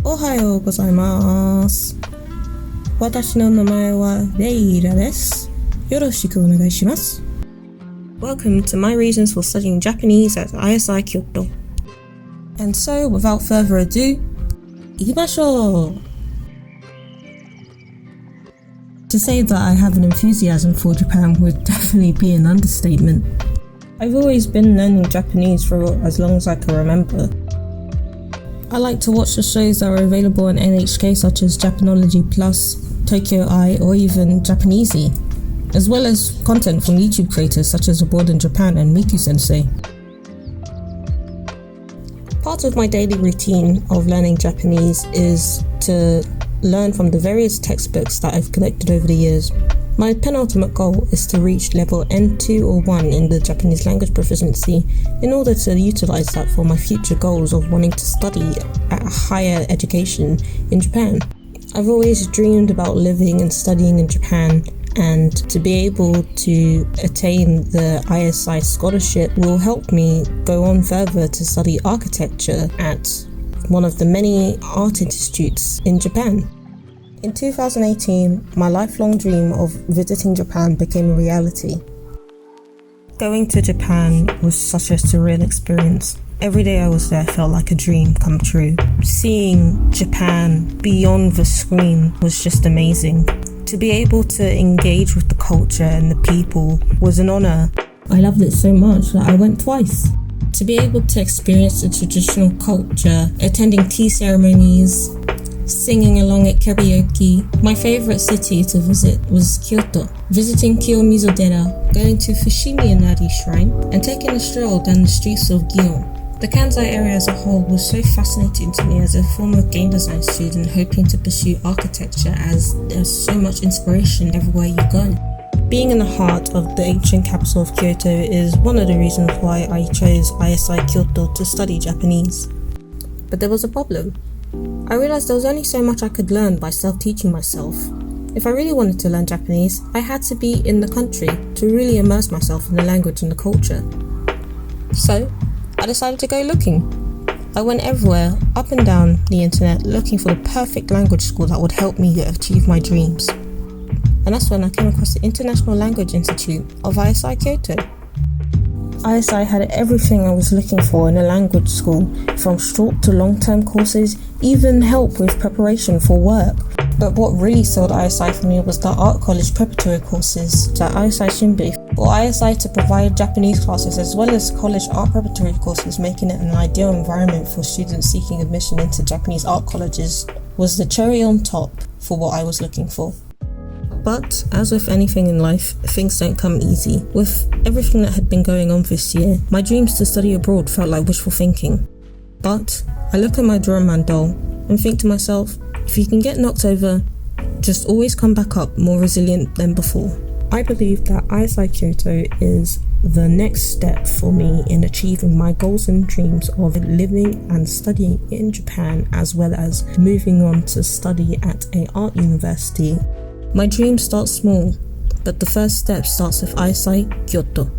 おはようございます。私の名前はレイラです。よろしくお願いします。Welcome to my reasons for studying Japanese at ISI Kyoto. And so, without further ado, 行きましょう。To say that I have an enthusiasm for Japan would definitely be an understatement. I've always been learning Japanese for as long as I can remember. I like to watch the shows that are available on NHK such as Japanology Plus, Tokyo Eye, or even Japanesey, as well as content from YouTube creators such as Abroad in Japan and Miku Sensei. Part of my daily routine of learning Japanese is to learn from the various textbooks that I've collected over the years. My penultimate goal is to reach level N2 or 1 in the Japanese language proficiency in order to utilize that for my future goals of wanting to study at higher education in Japan. I've always dreamed about living and studying in Japan, and to be able to attain the ISI scholarship will help me go on further to study architecture at one of the many art institutes in Japan. In 2018, my lifelong dream of visiting Japan became a reality. Going to Japan was such a surreal experience. Every day I was there felt like a dream come true. Seeing Japan beyond the screen was just amazing. To be able to engage with the culture and the people was an honor. I loved it so much that I went twice. To be able to experience the traditional culture, attending tea ceremonies, singing along at karaoke. My favorite city to visit was Kyoto. Visiting Kiyomizu-dera, going to Fushimi Inari Shrine, and taking a stroll down the streets of Gion. The Kansai area as a whole was so fascinating to me as a former game design student hoping to pursue architecture, as there's so much inspiration everywhere you go. Being in the heart of the ancient capital of Kyoto is one of the reasons why I chose ISI Kyoto to study Japanese. But there was a problem. I realized there was only so much I could learn by self-teaching myself. If I really wanted to learn Japanese, I had to be in the country to really immerse myself in the language and the culture. So, I decided to go looking. I went everywhere, up and down the internet, looking for the perfect language school that would help me achieve my dreams. And that's when I came across the International Language Institute of ISI Kyoto. ISI had everything I was looking for in a language school, from short to long-term courses, even help with preparation for work. But what really sold ISI for me was the art college preparatory courses at ISI Shinbei. For ISI to provide Japanese classes as well as college art preparatory courses, making it an ideal environment for students seeking admission into Japanese art colleges, was the cherry on top for what I was looking for. But, as with anything in life, things don't come easy. With everything that had been going on this year, my dreams to study abroad felt like wishful thinking. But, I look at my drawing man doll and think to myself, if you can get knocked over, just always come back up more resilient than before. I believe that ISI Kyoto is the next step for me in achieving my goals and dreams of living and studying in Japan, as well as moving on to study at an art university. My dream starts small, but the first step starts with ISI Kyoto.